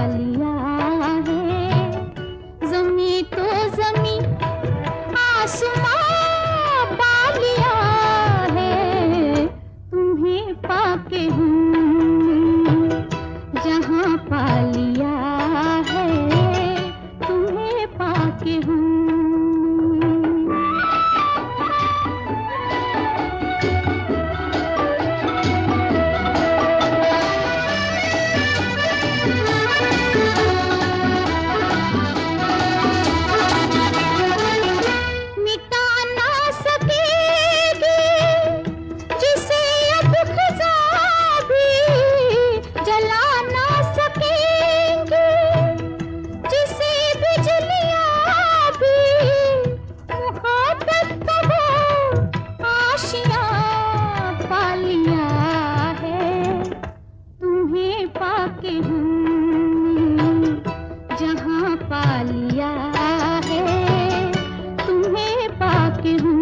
लिया है। ज़मीं तो ज़मीं आसमां पा लिया है। तुम्हें पाके हूँ जहाँ पा लिया है। तुम्हें पाके हूँ। मिटा ना सकेगी जिसे अब ख़ुदा भी, जला ना सकेंगे जिसे बिजलियाँ भी। मुहब्बत का वो आशियाँ पा लिया है। तुम्हें पाके हूँ जहाँ पा लिया है। तुम्हें पाके हूँ।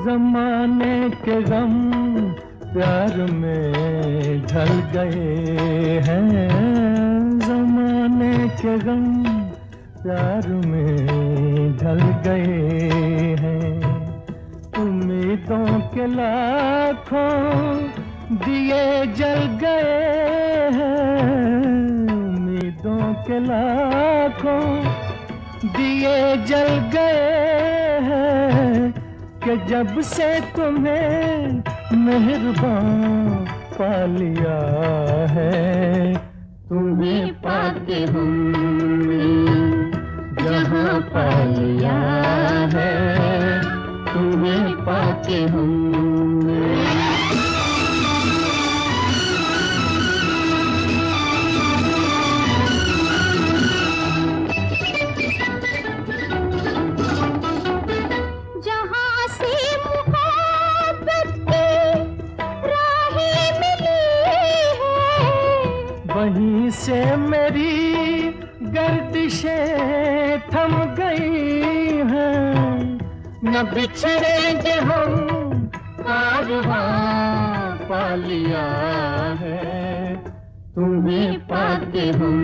जमाने के गम प्यार में ढल गए हैं। जमाने के गम प्यार में ढल गए हैं। उम्मीदों के लाखों दिए जल गए हैं। उम्मीदों के लाखों दिए जल गए हैं कि जब से तुम्हें मेहरबान पा लिया है। तुम्हें पाके हूँ जहाँ पा लिया है। तुम्हें पाके हूँ। जहाँ से मोहब्बत की राहें मिली है। वहीं से मेरी गर्दिशें थम गई हैं। न बिछड़ेंगे हम कारवां पा लिया है। तुम्हें पाके हूँ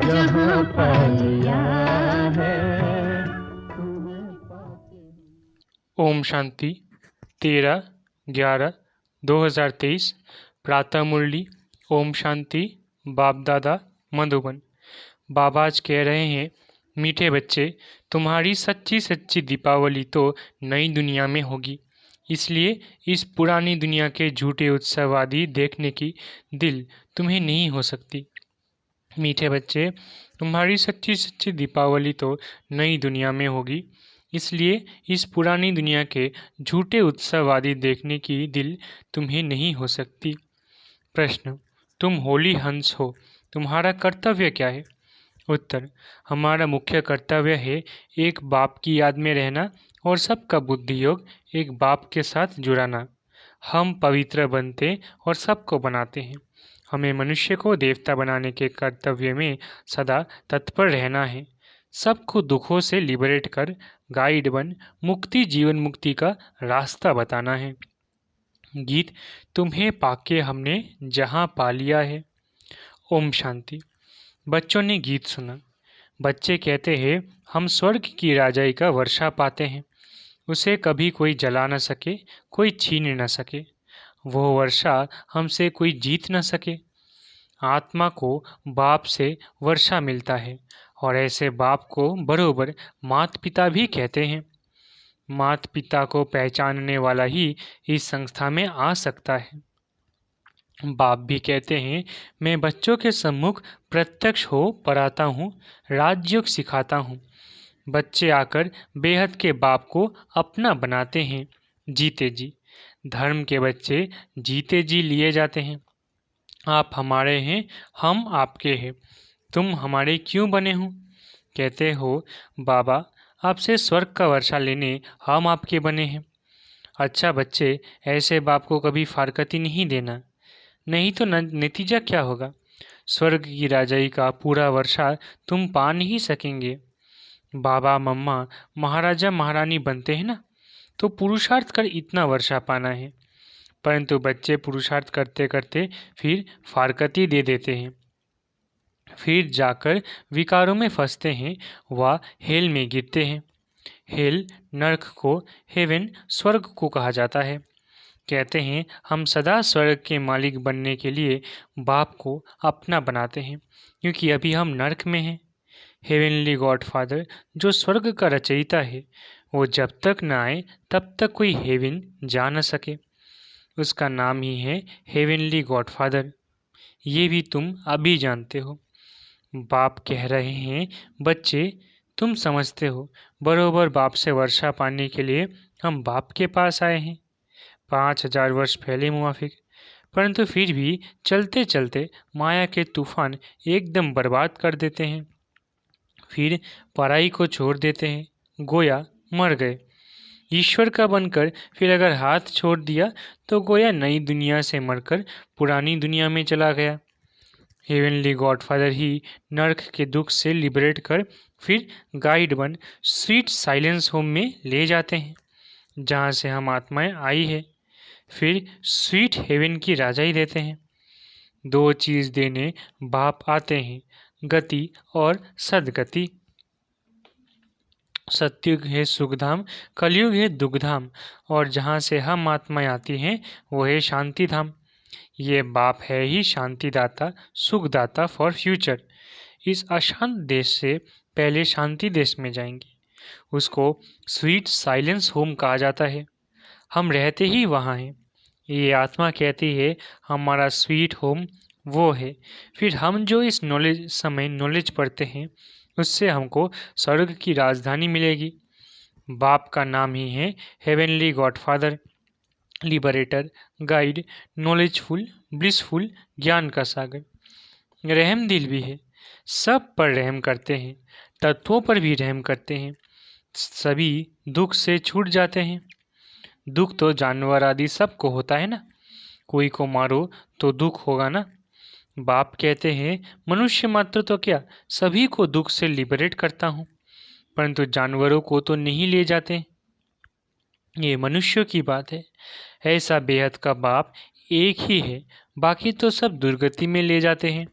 जहाँ पा लिया है। ओम शांति 13/11/2023 प्रातः मुरली। ओम शांति। बाप दादा मधुबन। बाबा आज कह रहे हैं, मीठे बच्चे, तुम्हारी सच्ची सच्ची दीपावली तो नई दुनिया में होगी। इसलिए इस पुरानी दुनिया के झूठे उत्सव आदि देखने की दिल तुम्हें नहीं हो सकती। मीठे बच्चे, तुम्हारी सच्ची सच्ची दीपावली तो नई दुनिया में होगी। इसलिए इस पुरानी दुनिया के झूठे उत्सव आदि देखने की दिल तुम्हें नहीं हो सकती। प्रश्न, तुम होली हंस हो, तुम्हारा कर्तव्य क्या है? उत्तर, हमारा मुख्य कर्तव्य है एक बाप की याद में रहना और सबका बुद्धि योग एक बाप के साथ जुड़ाना। हम पवित्र बनते और सबको बनाते हैं। हमें मनुष्य को देवता बनाने के कर्तव्य में सदा तत्पर रहना है। सबको दुखों से लिबरेट कर गाइड बन मुक्ति जीवन मुक्ति का रास्ता बताना है। गीत, तुम्हें पाके हमने जहाँ पा लिया है। ओम शांति। बच्चों ने गीत सुना। बच्चे कहते हैं, हम स्वर्ग की राजाई का वर्षा पाते हैं। उसे कभी कोई जला न सके, कोई छीन न सके। वो वर्षा हमसे कोई जीत न सके। आत्मा को बाप से वर्षा मिलता है और ऐसे बाप को बरोबर मात पिता भी कहते हैं। मात पिता को पहचानने वाला ही इस संस्था में आ सकता है। बाप भी कहते हैं, मैं बच्चों के सम्मुख प्रत्यक्ष हो पढ़ाता हूँ, राजयोग सिखाता हूँ। बच्चे आकर बेहद के बाप को अपना बनाते हैं। जीते जी धर्म के बच्चे जीते जी लिए जाते हैं। आप हमारे हैं, हम आपके हैं, तुम हमारे क्यों बने हो? कहते हो, बाबा आपसे स्वर्ग का वर्षा लेने हम आपके बने हैं। अच्छा बच्चे, ऐसे बाप को कभी फारकती नहीं देना। नहीं तो नतीजा क्या होगा? स्वर्ग की राजाई का पूरा वर्षा तुम पा नहीं सकेंगे। बाबा मम्मा महाराजा महारानी बनते हैं ना, तो पुरुषार्थ कर इतना वर्षा पाना है। परंतु बच्चे पुरुषार्थ करते करते फिर फारकती दे देते हैं, फिर जाकर विकारों में फंसते हैं व हेल में गिरते हैं। हेल नरक को, हेवन स्वर्ग को कहा जाता है। कहते हैं हम सदा स्वर्ग के मालिक बनने के लिए बाप को अपना बनाते हैं, क्योंकि अभी हम नरक में हैं। हेवनली गॉडफादर जो स्वर्ग का रचयिता है, वो जब तक न आए तब तक कोई हेवन जा न सके। उसका नाम ही है हेवनली गॉडफादर। ये भी तुम अभी जानते हो। बाप कह रहे हैं बच्चे, तुम समझते हो बरोबर बाप से वर्षा पाने के लिए हम बाप के पास आए हैं 5000 वर्ष पहले मुआफिक। परंतु फिर भी चलते चलते माया के तूफान एकदम बर्बाद कर देते हैं, फिर पराई को छोड़ देते हैं, गोया मर गए। ईश्वर का बनकर फिर अगर हाथ छोड़ दिया तो गोया नई दुनिया से मरकर पुरानी दुनिया में चला गया। हेवनली गॉडफादर ही नर्क के दुख से लिबरेट कर फिर गाइड बन स्वीट साइलेंस होम में ले जाते हैं, जहाँ से हम आत्माएं आई है। फिर स्वीट हेवन की राजाई देते हैं। 2 चीज़ देने बाप आते हैं, गति और सदगति। सत्युग है सुखधाम, कलयुग है दुखधाम, और जहाँ से हम आत्माएं आती हैं वो है शांति धाम। ये बाप है ही शांतिदाता, सुखदाता फॉर फ्यूचर। इस अशांत देश से पहले शांति देश में जाएंगे, उसको स्वीट साइलेंस होम कहा जाता है। हम रहते ही वहाँ हैं। ये आत्मा कहती है हमारा स्वीट होम वो है। फिर हम जो इस नॉलेज पढ़ते हैं उससे हमको स्वर्ग की राजधानी मिलेगी। बाप का नाम ही है heavenly godfather, liberator, guide, knowledgeful, blissful, ज्ञान का सागर। रहम दिल भी है, सब पर रहम करते हैं, तत्वों पर भी रहम करते हैं। सभी दुख से छूट जाते हैं। दुख तो जानवर आदि सबको होता है ना, कोई को मारो तो दुख होगा ना। बाप कहते हैं मनुष्य मात्र तो क्या, सभी को दुख से लिबरेट करता हूँ, परंतु जानवरों को तो नहीं ले जाते। ये मनुष्यों की बात है। ऐसा बेहद का बाप एक ही है, बाकी तो सब दुर्गति में ले जाते हैं।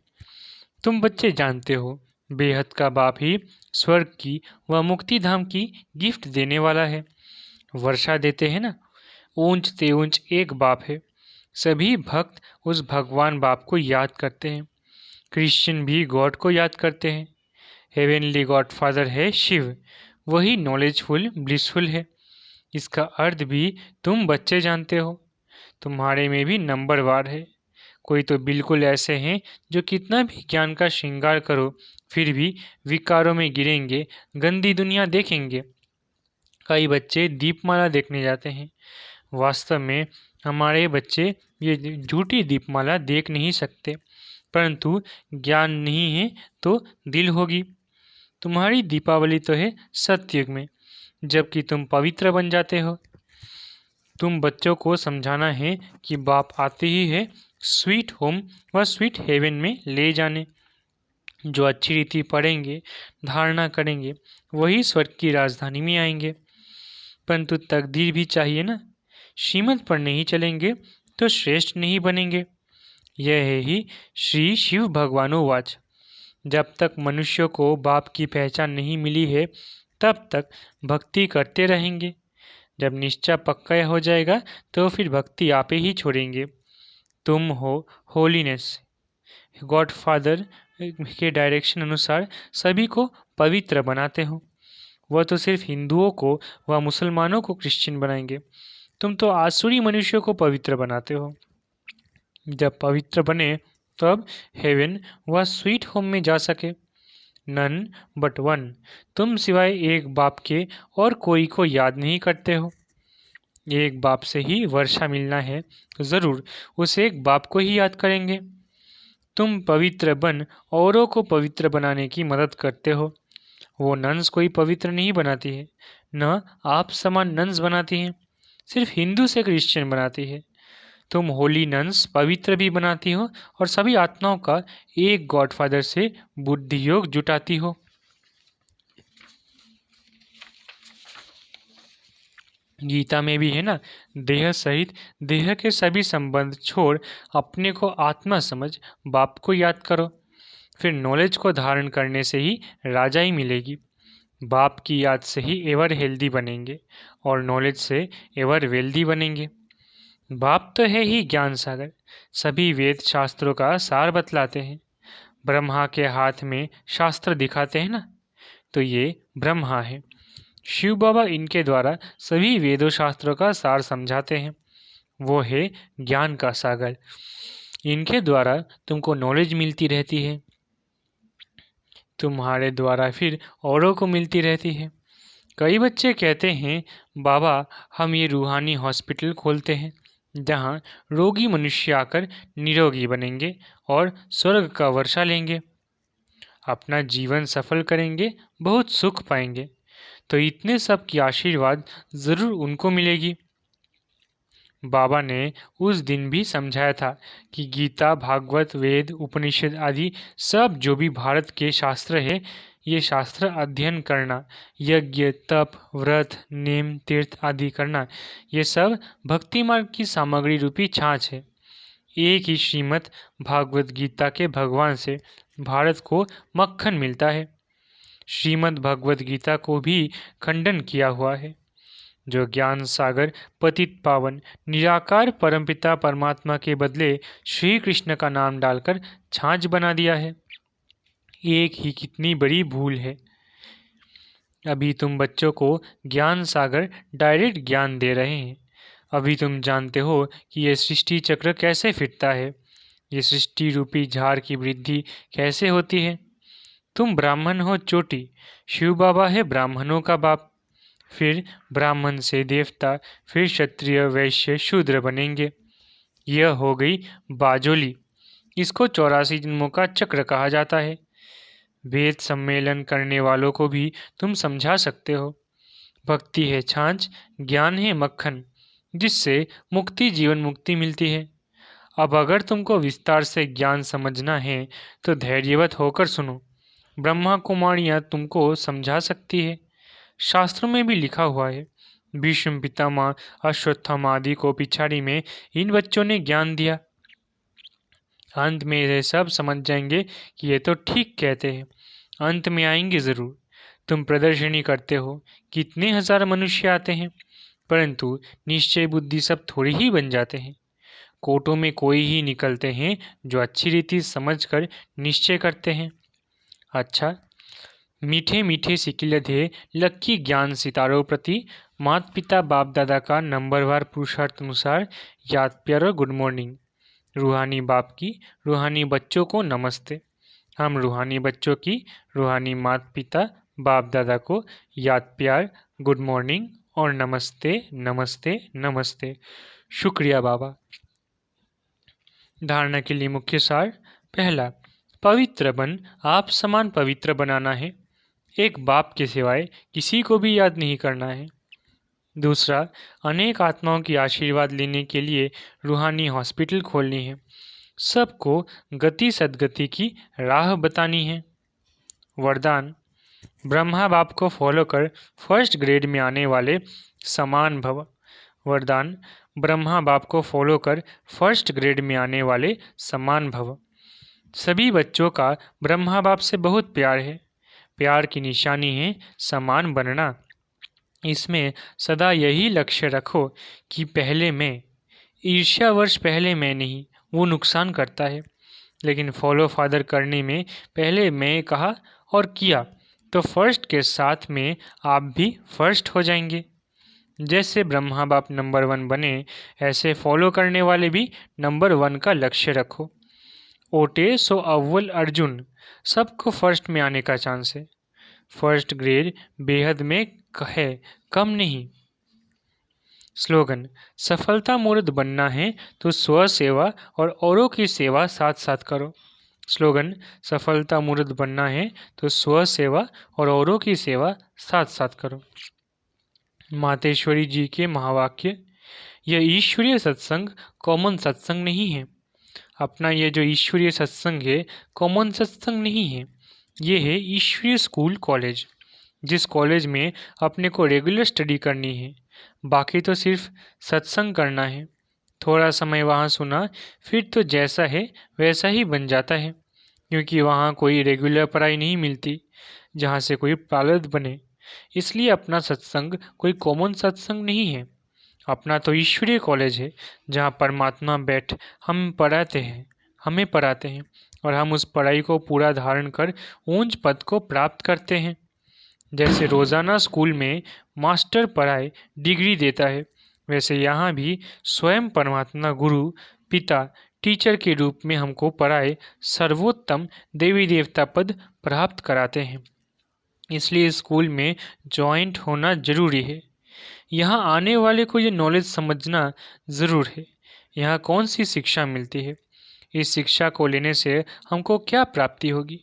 तुम बच्चे जानते हो बेहद का बाप ही स्वर्ग की व मुक्ति धाम की गिफ्ट देने वाला है। वर्षा देते हैं ना, ऊंच ते ऊंच एक बाप है। सभी भक्त उस भगवान बाप को याद करते हैं। क्रिश्चियन भी गॉड को याद करते हैं। हेवनली गॉड फादर है शिव, वही नॉलेजफुल ब्लिसफुल है। इसका अर्थ भी तुम बच्चे जानते हो। तुम्हारे में भी नंबरवार है। कोई तो बिल्कुल ऐसे हैं जो कितना भी ज्ञान का श्रृंगार करो फिर भी विकारों में गिरेंगे, गंदी दुनिया देखेंगे। कई बच्चे दीपमाला देखने जाते हैं। वास्तव में हमारे बच्चे ये झूठी दीपमाला देख नहीं सकते, परंतु ज्ञान नहीं है तो दिल होगी। तुम्हारी दीपावली तो है सतयुग में, जबकि तुम पवित्र बन जाते हो। तुम बच्चों को समझाना है कि बाप आते ही है स्वीट होम व स्वीट हेवन में ले जाने। जो अच्छी रीति पढ़ेंगे, धारणा करेंगे, वही स्वर्ग की राजधानी में आएंगे। परंतु तकदीर भी चाहिए ना, श्रीमत पर नहीं चलेंगे तो श्रेष्ठ नहीं बनेंगे। यह है ही श्री शिव भगवानोवाच। जब तक मनुष्यों को बाप की पहचान नहीं मिली है तब तक भक्ति करते रहेंगे। जब निश्चय पक्का हो जाएगा तो फिर भक्ति आप ही छोड़ेंगे। तुम हो होलीनेस। गॉड फादर के डायरेक्शन अनुसार सभी को पवित्र बनाते हो। वह तो सिर्फ हिंदुओं को व मुसलमानों को क्रिश्चियन बनाएंगे, तुम तो आसुरी मनुष्यों को पवित्र बनाते हो। जब पवित्र बने तब हेवन व स्वीट होम में जा सके। नन बट वन, तुम सिवाय एक बाप के और कोई को याद नहीं करते हो। एक बाप से ही वर्षा मिलना है तो ज़रूर उस एक बाप को ही याद करेंगे। तुम पवित्र बन औरों को पवित्र बनाने की मदद करते हो। वो नन्स कोई पवित्र नहीं बनाती है, न आप समान नन्स बनाती हैं, सिर्फ हिंदू से क्रिश्चियन बनाती है। तुम होली नन्स पवित्र भी बनाती हो और सभी आत्माओं का एक गॉडफादर से बुद्धि योग जुटाती हो। गीता में भी है ना, देह सहित देह के सभी संबंध छोड़ अपने को आत्मा समझ बाप को याद करो, फिर नॉलेज को धारण करने से ही राजाई मिलेगी। बाप की याद से ही एवर हेल्दी बनेंगे और नॉलेज से एवर वेल्दी बनेंगे। बाप तो है ही ज्ञान सागर, सभी वेद शास्त्रों का सार बतलाते हैं। ब्रह्मा के हाथ में शास्त्र दिखाते हैं ना, तो ये ब्रह्मा है। शिव बाबा इनके द्वारा सभी वेदों शास्त्रों का सार समझाते हैं। वो है ज्ञान का सागर। इनके द्वारा तुमको नॉलेज मिलती रहती है, तुम्हारे द्वारा फिर औरों को मिलती रहती है। कई बच्चे कहते हैं बाबा हम ये रूहानी हॉस्पिटल खोलते हैं जहाँ रोगी मनुष्य आकर निरोगी बनेंगे और स्वर्ग का वर्षा लेंगे, अपना जीवन सफल करेंगे, बहुत सुख पाएंगे। तो इतने सब की आशीर्वाद ज़रूर उनको मिलेगी। बाबा ने उस दिन भी समझाया था कि गीता, भागवत, वेद, उपनिषद आदि सब जो भी भारत के शास्त्र है, ये शास्त्र अध्ययन करना, यज्ञ, तप, व्रत, नेम, तीर्थ आदि करना, ये सब भक्ति मार्ग की सामग्री रूपी छाछ है। एक ही श्रीमद् भागवत गीता के भगवान से भारत को मक्खन मिलता है। श्रीमद् भगवत गीता को भी खंडन किया हुआ है। जो ज्ञान सागर पतित पावन निराकार परमपिता परमात्मा के बदले श्री कृष्ण का नाम डालकर छाछ बना दिया है। एक ही कितनी बड़ी भूल है। अभी तुम बच्चों को ज्ञान सागर डायरेक्ट ज्ञान दे रहे हैं। अभी तुम जानते हो कि यह सृष्टि चक्र कैसे फिरता है, ये सृष्टि रूपी झाड़ की वृद्धि कैसे होती है। तुम ब्राह्मण हो चोटी, शिव बाबा है ब्राह्मणों का बाप, फिर ब्राह्मण से देवता, फिर क्षत्रिय, वैश्य, शूद्र बनेंगे। यह हो गई बाजोली। इसको 84 जन्मों का चक्र कहा जाता है। वेद सम्मेलन करने वालों को भी तुम समझा सकते हो। भक्ति है छाछ, ज्ञान है मक्खन, जिससे मुक्ति जीवन मुक्ति मिलती है। अब अगर तुमको विस्तार से ज्ञान समझना है तो धैर्यवत होकर सुनो। ब्रह्मा कुमारियाँ तुमको समझा सकती है। शास्त्रों में भी लिखा हुआ है, भीष्म पितामह, अश्वत्थामा आदि को पिछाड़ी में इन बच्चों ने ज्ञान दिया। अंत में ये सब समझ जाएंगे कि ये तो ठीक कहते हैं। अंत में आएंगे ज़रूर। तुम प्रदर्शनी करते हो, कितने हजार मनुष्य आते हैं, परंतु निश्चय बुद्धि सब थोड़ी ही बन जाते हैं। कोटों में कोई ही निकलते हैं जो अच्छी रीति समझकर निश्चय करते हैं। अच्छा, मीठे मीठे सिकिलधे लक्की ज्ञान सितारों प्रति माता पिता बाप दादा का नंबरवार पुरुषार्थ अनुसार याद प्यारो गुड मॉर्निंग। रूहानी बाप की रूहानी बच्चों को नमस्ते। हम रूहानी बच्चों की रूहानी माता पिता बाप दादा को याद प्यार, गुड मॉर्निंग और नमस्ते नमस्ते नमस्ते। शुक्रिया बाबा। धारणा के लिए मुख्य सार। पहला, पवित्र बन आप समान पवित्र बनाना है। एक बाप के सिवाय किसी को भी याद नहीं करना है। दूसरा, अनेक आत्माओं की आशीर्वाद लेने के लिए रूहानी हॉस्पिटल खोलनी है। सबको गति सद्गति की राह बतानी है। वरदान, ब्रह्मा बाप को फॉलो कर फर्स्ट ग्रेड में आने वाले समान भव। वरदान, ब्रह्मा बाप को फॉलो कर फर्स्ट ग्रेड में आने वाले समान भव। सभी बच्चों का ब्रह्मा बाप से बहुत प्यार है। प्यार की निशानी है समान बनना। इसमें सदा यही लक्ष्य रखो कि पहले मैं, ईर्ष्यावश पहले मैं नहीं, वो नुकसान करता है। लेकिन फॉलो फादर करने में पहले मैं कहा और किया तो फर्स्ट के साथ में आप भी फर्स्ट हो जाएंगे। जैसे ब्रह्मा बाप नंबर 1 बने, ऐसे फॉलो करने वाले भी नंबर 1 का लक्ष्य रखो। ओटे सो अव्वल अर्जुन, सबको फर्स्ट में आने का चांस है। फर्स्ट ग्रेड बेहद में है, कम नहीं। स्लोगन, सफलता मूर्त बनना है तो स्व सेवा और औरों की सेवा साथ साथ करो। स्लोगन, सफलता मूर्त बनना है तो स्व सेवा और औरों की सेवा साथ साथ करो। मातेश्वरी जी के महावाक्य, यह ईश्वरीय सत्संग कॉमन सत्संग नहीं है। अपना ये जो ईश्वरीय सत्संग है कॉमन सत्संग नहीं है, ये है ईश्वरीय स्कूल कॉलेज, जिस कॉलेज में अपने को रेगुलर स्टडी करनी है, बाकी तो सिर्फ सत्संग करना है। थोड़ा समय वहाँ सुना फिर तो जैसा है वैसा ही बन जाता है, क्योंकि वहाँ कोई रेगुलर पढ़ाई नहीं मिलती जहाँ से कोई प्रारब्ध बने। इसलिए अपना सत्संग कोई कॉमन सत्संग नहीं है। अपना तो ईश्वरीय कॉलेज है, जहाँ परमात्मा बैठ हमें पढ़ाते हैं और हम उस पढ़ाई को पूरा धारण कर ऊंच पद को प्राप्त करते हैं। जैसे रोज़ाना स्कूल में मास्टर पढ़ाए डिग्री देता है, वैसे यहाँ भी स्वयं परमात्मा गुरु पिता टीचर के रूप में हमको पढ़ाए सर्वोत्तम देवी देवता पद प्राप्त कराते हैं। इसलिए स्कूल में जॉइंट होना जरूरी है। यहाँ आने वाले को ये नॉलेज समझना ज़रूर है, यहाँ कौन सी शिक्षा मिलती है, इस शिक्षा को लेने से हमको क्या प्राप्ति होगी।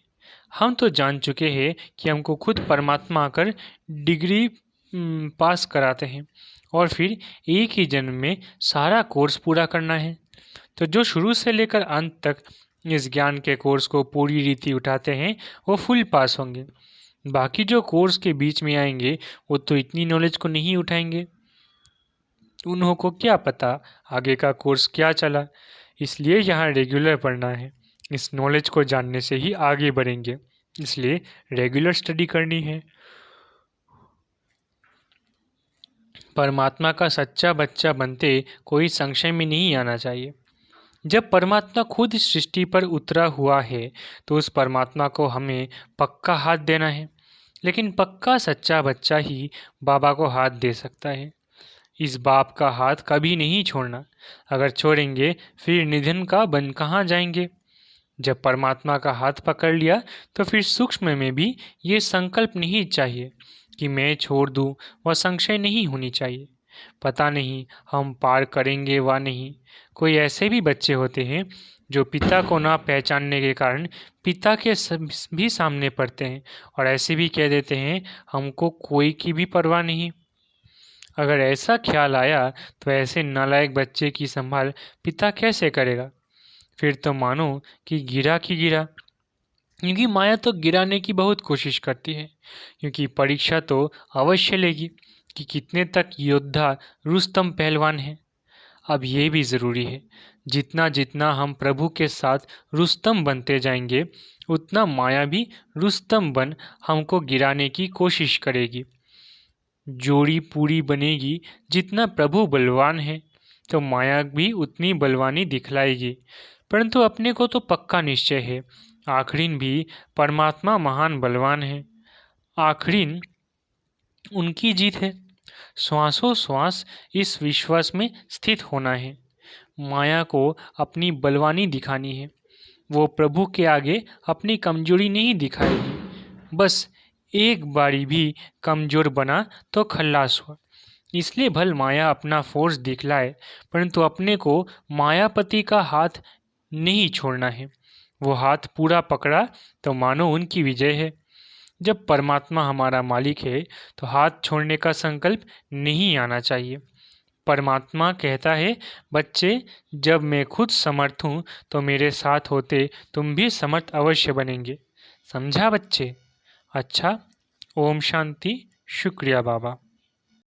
हम तो जान चुके हैं कि हमको खुद परमात्मा आकर डिग्री पास कराते हैं और फिर एक ही जन्म में सारा कोर्स पूरा करना है। तो जो शुरू से लेकर अंत तक इस ज्ञान के कोर्स को पूरी रीति उठाते हैं वो फुल पास होंगे। बाकी जो कोर्स के बीच में आएंगे वो तो इतनी नॉलेज को नहीं उठाएंगे, उन्हों को क्या पता आगे का कोर्स क्या चला। इसलिए यहाँ रेगुलर पढ़ना है, इस नॉलेज को जानने से ही आगे बढ़ेंगे, इसलिए रेगुलर स्टडी करनी है। परमात्मा का सच्चा बच्चा बनते कोई संशय में नहीं आना चाहिए। जब परमात्मा खुद इस सृष्टि पर उतरा हुआ है तो उस परमात्मा को हमें पक्का हाथ देना है, लेकिन पक्का सच्चा बच्चा ही बाबा को हाथ दे सकता है। इस बाप का हाथ कभी नहीं छोड़ना, अगर छोड़ेंगे फिर निधन का बन कहाँ जाएंगे। जब परमात्मा का हाथ पकड़ लिया तो फिर सूक्ष्म में भी ये संकल्प नहीं चाहिए कि मैं छोड़ दूँ, वह संशय नहीं होनी चाहिए। पता नहीं हम पार करेंगे व नहीं। कोई ऐसे भी बच्चे होते हैं जो पिता को ना पहचानने के कारण पिता के भी सामने पड़ते हैं और ऐसे भी कह देते हैं हमको कोई की भी परवाह नहीं। अगर ऐसा ख्याल आया तो ऐसे नालायक बच्चे की संभाल पिता कैसे करेगा। फिर तो मानो कि गिरा की गिरा, क्योंकि माया तो गिराने की बहुत कोशिश करती है, क्योंकि परीक्षा तो अवश्य लेगी कि कितने तक योद्धा रुस्तम पहलवान है। अब ये भी ज़रूरी है, जितना जितना हम प्रभु के साथ रुस्तम बनते जाएंगे उतना माया भी रुस्तम बन हमको गिराने की कोशिश करेगी। जोड़ी पूरी बनेगी, जितना प्रभु बलवान है तो माया भी उतनी बलवानी दिखलाएगी। परंतु अपने को तो पक्का निश्चय है आखिरीन भी परमात्मा महान बलवान है, आखिरीन उनकी जीत है। श्वासों श्वास इस विश्वास में स्थित होना है। माया को अपनी बलवानी दिखानी है, वो प्रभु के आगे अपनी कमजोरी नहीं दिखाएगी। बस एक बारी भी कमजोर बना तो खल्लास हुआ। इसलिए भल माया अपना फोर्स दिखलाए, परंतु अपने को मायापति का हाथ नहीं छोड़ना है। वो हाथ पूरा पकड़ा तो मानो उनकी विजय है। जब परमात्मा हमारा मालिक है तो हाथ छोड़ने का संकल्प नहीं आना चाहिए। परमात्मा कहता है बच्चे, जब मैं खुद समर्थ हूँ तो मेरे साथ होते तुम भी समर्थ अवश्य बनेंगे। समझा बच्चे? अच्छा, ओम शांति। शुक्रिया बाबा।